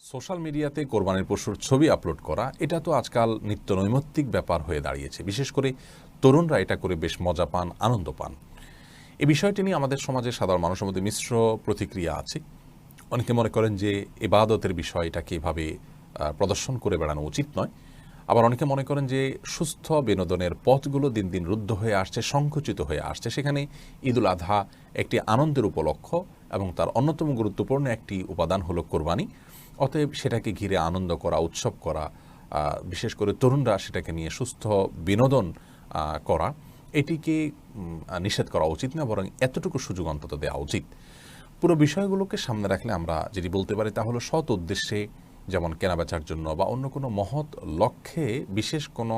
Social মিডিয়াতে কোরবানির পশুর ছবি আপলোড করা এটা তো আজকাল নিত্য নৈমিত্তিক ব্যাপার হয়ে দাঁড়িয়েছে। বিশেষ করে তরুণরা এটা করে বেশ মজা পান, আনন্দ পান। এই বিষয়টি নিয়ে আমাদের সমাজে সাধারণ মানুষের মধ্যে মিশ্র প্রতিক্রিয়া আছে। অনেকে মনে করেন যে ইবাদতের বিষয় এটাকে এভাবে প্রদর্শন করে বেড়ানো উচিত নয়। আবার অনেকে মনে করেন যে সুস্থ বিনোদনের পথগুলো দিন দিন রুদ্ধ হয়ে আসছে, সংকুচিত হয়ে আসছে। সেখানে ঈদুল আজহা একটি আনন্দের উপলক্ষ এবং তার অন্যতম গুরুত্বপূর্ণ একটি উপাদান হলো কোরবানি। অতএব সেটাকে ঘিরে আনন্দ করা, উৎসব করা, বিশেষ করে তরুণরা সেটাকে নিয়ে সুস্থ বিনোদন করা, এটিকে নিষেধ করা উচিত না, বরং এতটুকু সুযোগ অন্তত দেওয়া উচিত। পুরো বিষয়গুলোকে সামনে রাখলে আমরা যেটি বলতে পারি তা হলো সৎ উদ্দেশ্যে, যেমন কেনাবেচার জন্য বা অন্য কোনো মহৎ লক্ষ্যে বিশেষ কোনো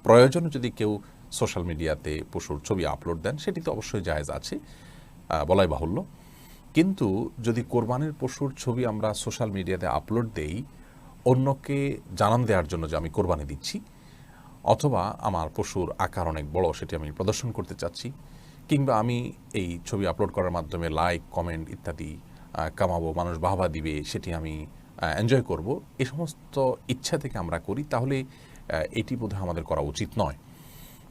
প্রয়োজনে যদি কেউ সোশ্যাল মিডিয়াতে পশুর ছবি আপলোড দেন, সেটি তো অবশ্যই জায়েজ আছে, বলাই বাহুল্য। কিন্তু যদি কোরবানির পশুর ছবি আমরা সোশ্যাল মিডিয়াতে আপলোড দেই অন্যকে জানান দেওয়ার জন্য যে আমি কোরবানি দিচ্ছি, অথবা আমার পশুর আকার অনেক বড় সেটি আমি প্রদর্শন করতে চাচ্ছি, কিংবা আমি এই ছবি আপলোড করার মাধ্যমে লাইক, কমেন্ট ইত্যাদি কামাবো, মানুষ বাহবা দিবে, সেটি আমি এনজয় করব, এই সমস্ত ইচ্ছা থেকে আমরা করি, তাহলে এটি বোধহয় আমাদের করা উচিত নয়।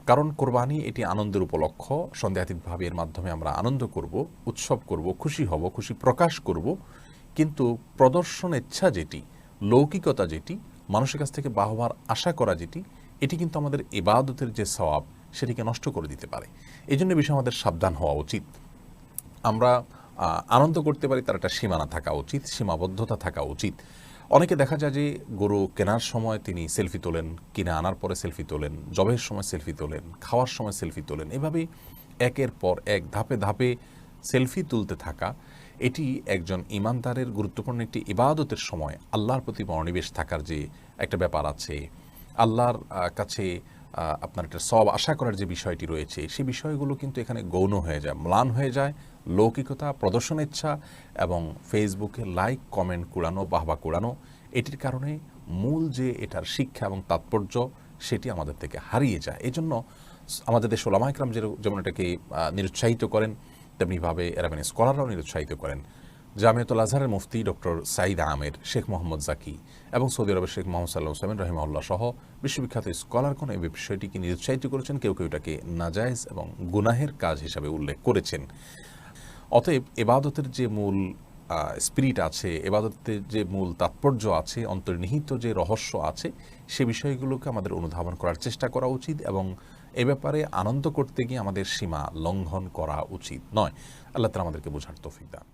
কারণ কোরবানি এটি আনন্দের উপলক্ষ। সন্দেহাতীতভাবে এর মাধ্যমে আমরা আনন্দ করব, উৎসব করব, খুশি হব, খুশি প্রকাশ করব। কিন্তু প্রদর্শন ইচ্ছা যেটি, লৌকিকতা যেটি, মানুষের কাছ থেকে বাহবার আশা করা যেটি, এটি কিন্তু আমাদের ইবাদতের যে সওয়াব সেটিকে নষ্ট করে দিতে পারে। এই জন্য বিষয়ে আমাদের সাবধান হওয়া উচিত। আমরা আনন্দ করতে পারি, তার একটা সীমানা থাকা উচিত, সীমাবদ্ধতা থাকা উচিত। অনেকে দেখা যায় যে গরু কেনার সময় তিনি সেলফি তোলেন, কিনে আনার পরে সেলফি তোলেন, জবের সময় সেলফি তোলেন, খাওয়ার সময় সেলফি তোলেন, এভাবে একের পর এক ধাপে ধাপে সেলফি তুলতে থাকা, এটি একজন ইমানদারের গুরুত্বপূর্ণ একটি ইবাদতের সময় আল্লাহর প্রতি মনোনিবেশ থাকার যে একটা ব্যাপার আছে, আল্লাহর কাছে আপনার একটা সব আশা করার যে বিষয়টি রয়েছে, সেই বিষয়গুলো কিন্তু এখানে গৌণ হয়ে যায়, ম্লান হয়ে যায়। লৌকিকতা, প্রদর্শন ইচ্ছা এবং ফেসবুকে লাইক, কমেন্ট কুড়ানো, বাহবা কুড়ানো, এটির কারণে মূল যে এটার শিক্ষা এবং তাৎপর্য সেটি আমাদের থেকে হারিয়ে যায়। এই জন্য আমাদের দেশ ওলামা ইকরাম যেমন এটাকে নিরুৎসাহিত করেন, তেমনিভাবে এরাবেন স্কলাররাও নিরুৎসাহিত করেন। জামিয়াতুল আজহারের মুফতি ডক্টর সাঈদ আমের, শেখ মোহাম্মদ জাকি এবং সৌদি আরবের শেখ মোহাম্মদ সাল্লাহ হোসেন রহিমাহুল্লাহ সহ বিশ্ববিখ্যাত স্কলারগণ এই বিষয়টিকে নিরুৎসাহিত করেছেন। কেউ কেউ এটাকে নাজায়েজ এবং গুনাহের কাজ হিসাবে উল্লেখ করেছেন। অতএব এবাদতের যে মূল স্পিরিট আছে, এবাদতের যে মূল তাৎপর্য আছে, অন্তর্নিহিত যে রহস্য আছে, সে বিষয়গুলোকে আমাদের অনুধাবন করার চেষ্টা করা উচিত এবং এ ব্যাপারে আনন্দ করতে গিয়ে আমাদের সীমা লঙ্ঘন করা উচিত নয়। আল্লাহ তাআলা আমাদেরকে বোঝার তৌফিক দান।